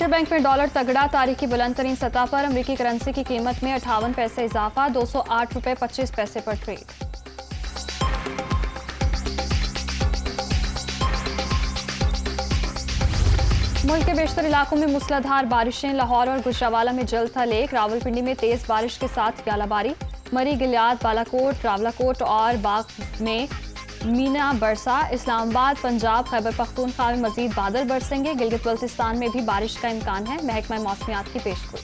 Inter bank में dollar तगड़ा, तारीखी बुलंद तरीन सतह पर। अमेरिकी करेंसी की कीमत में 58 पैसे इजाफा, 208 रुपये 25 पैसे पर ट्रेड। मुल्क के बेशतर इलाकों में मूसलाधार बारिशें। लाहौर और गुजरावाला में जल था लेक। रावलपिंडी में तेज बारिश के साथ गालाबारी। मरी, गिलियाद, बालाकोट, रावलाकोट और बाग में मीना बरसा। इस्लामाबाद, पंजाब, खैबर पख्तूनख्वा में मजीद बादल बरसेंगे। गिलगित बल्तिस्तान में भी बारिश का इम्कान है। महकमा मौसमियात की पेशगोई।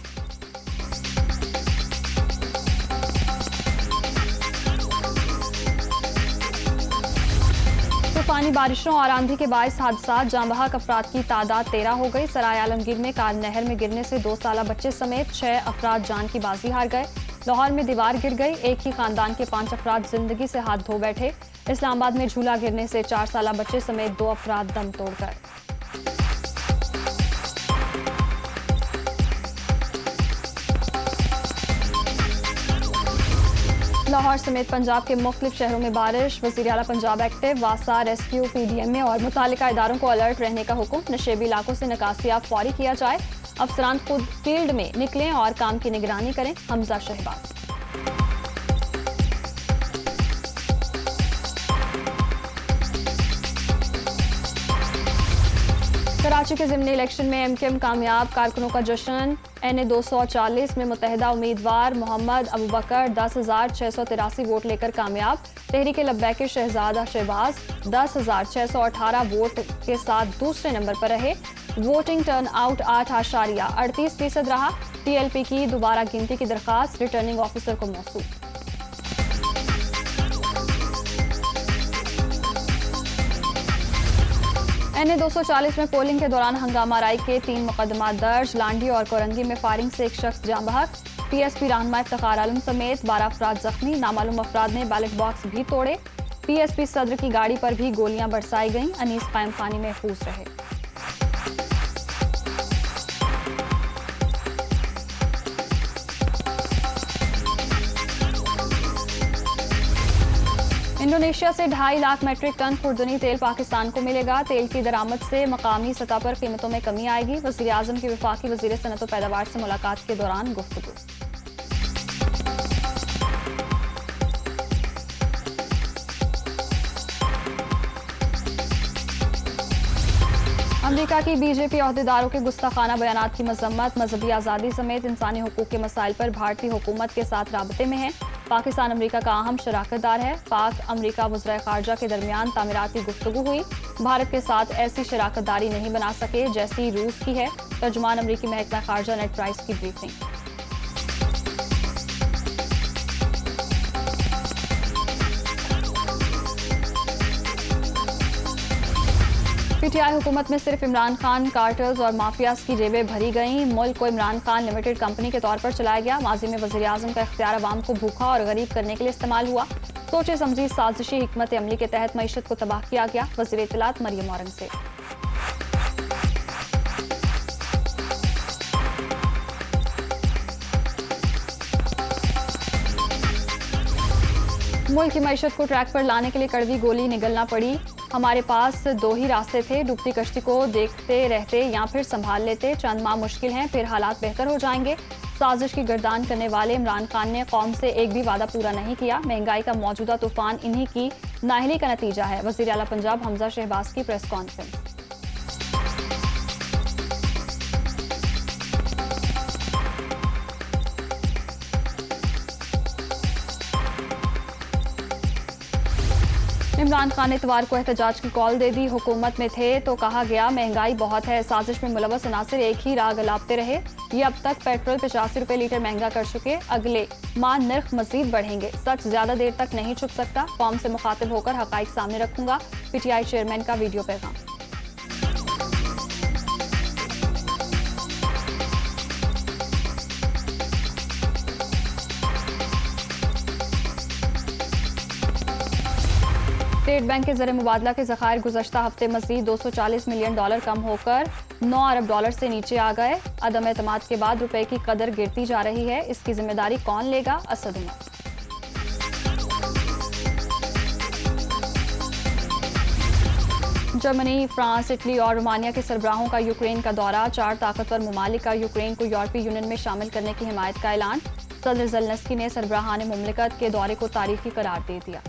तूफानी बारिशों और आंधी के बायस हादसा। जांबहक अफराद की तादाद 13 हो गई। सराय आलमगीर में कार नहर में गिरने से 2 साला बच्चे समेत 6 अफराद जान की बाजी हार गए। लाहौर में दीवार गिर गई। एक ही खानदान के 5 अफराद जिंदगी से हाथ धो बैठे। इस्लामाबाद में झूला गिरने से 4 साला बच्चे समेत 2 अफराद दम तोड़ गए। लाहौर समेत पंजाब के मुख्तलिफ शहरों में बारिश। वज़ीर आला पंजाब एक्टिव। वासा, रेस्क्यू, PDMA और मुतालिका इदारों को अलर्ट रहने का हुक्म। नशेबी इलाकों से निकासियाब फौरी किया जाए। अफसरान खुद फील्ड में निकलें और काम की निगरानी करें। हमजा शहबाज। कराची के ज़िमनी इलेक्शन में MKM कामयाब। कारकुनों का जश्न। NA 240 में मुतहदा उम्मीदवार मोहम्मद अबूबकर 10,683 वोट लेकर कामयाब। तहरीक लब्बैक शहजादा शहबाज 10,618 वोट के साथ दूसरे नंबर पर रहे। वोटिंग टर्न आउट 8.38% रहा। TLP की दोबारा गिनती की दरखास्त रिटर्निंग ऑफिसर को मौसूल। NA 240 में पोलिंग के दौरान हंगामा राई के 3 मुकदमा दर्ज। लांडी और कोरंगी में फायरिंग से एक शख्स जाँ बहक। PSP रहनुमा इफ्तिखार आलम समेत 12 अफराद जख्मी। नामालूम अफराद ने बैलेट बॉक्स भी तोड़े। PSP सदर की गाड़ी पर भी गोलियां बरसाई गईं। अनीस कायम खानी महफूज रहे। इंडोनेशिया से 2.5 लाख मेट्रिक टन खुर्दनी तेल पाकिस्तान को मिलेगा। तेल की दरामद से मकामी सतह पर कीमतों में कमी आएगी। वज़ीर आज़म की वफाकी वज़ीर सनअत व पैदावार से मुलाकात के दौरान गुफ्तगू। अमरीका की BJP अहदेदारों के गुस्ताखाना बयानात की मजम्मत। मजहबी आज़ादी समेत इंसानी हुकूक के मसाइल पर भारतीय हुकूमत के साथ राबते में है। पाकिस्तान अमरीका का अहम शराकतदार है। पाक अमरीका वज़ीर ख़ारजा के दरमियान तामीराती गुफ्तगू हुई। भारत के साथ ऐसी शराकतदारी नहीं बना सके जैसी रूस की है। तर्जुमान अमरीकी महकमा ख़ारजा नेड प्राइस की ब्रीफिंग। PTI हुकूमत में सिर्फ इमरान खान, कार्टर्स और माफियाज की जेबें भरी गईं। मुल्क को इमरान खान लिमिटेड कंपनी के तौर पर चलाया गया। माजी में वज़ीर आज़म का इख्तियार अवाम को भूखा और गरीब करने के लिए इस्तेमाल हुआ। सोचे समझी साजिशी हिकमत अमली के तहत मईशत को तबाह किया गया। वज़ीर इत्तलात मरियम औरंगज़ेब। मुल्क की मईशत को ट्रैक पर लाने के लिए कड़वी गोली निगलना पड़ी। हमारे पास 2 ही रास्ते थे, डूबती कश्ती को देखते रहते या फिर संभाल लेते। चंद माह मुश्किल हैं, फिर हालात बेहतर हो जाएंगे। साजिश की गर्दान करने वाले इमरान खान ने कौम से एक भी वादा पूरा नहीं किया। महंगाई का मौजूदा तूफान इन्हीं की नाअहली का नतीजा है। वज़ीर आला पंजाब हमजा शहबाज की प्रेस कॉन्फ्रेंस। इमरान खान ने इतवार को एहतजाज की कॉल दे दी। हुकूमत में थे तो कहा गया महंगाई बहुत है। साजिश में मुलव्वस अनासिर एक ही राग अलापते रहे। ये अब तक पेट्रोल 85 रुपये लीटर महंगा कर चुके। अगले माह नर्ख मजीद बढ़ेंगे। सच ज्यादा देर तक नहीं छुप सकता। कौम से मुखातिब होकर हकाइक सामने रखूंगा। PTI चेयरमैन का वीडियो पैगाम। स्टेट बैंक के ज़र मुबादला के ज़खायर गुज़श्ता हफ्ते मज़ीद $240 मिलियन कम होकर $9 अरब से नीचे आ गए। अदम एतमाद के बाद रुपए की कदर गिरती जा रही है। इसकी जिम्मेदारी कौन लेगा? Asad Umar. Germany, France, Italy और रोमानिया के सरबराहों का यूक्रेन का दौरा। 4 ताकतवर ममालिक का यूक्रेन को यूरोपीय यूनियन में शामिल करने की हिमायत का ऐलान। सदर ज़ेलेंस्की ने सरबराहान मुमलिकत के दौरे को तारीखी करार दे दिया।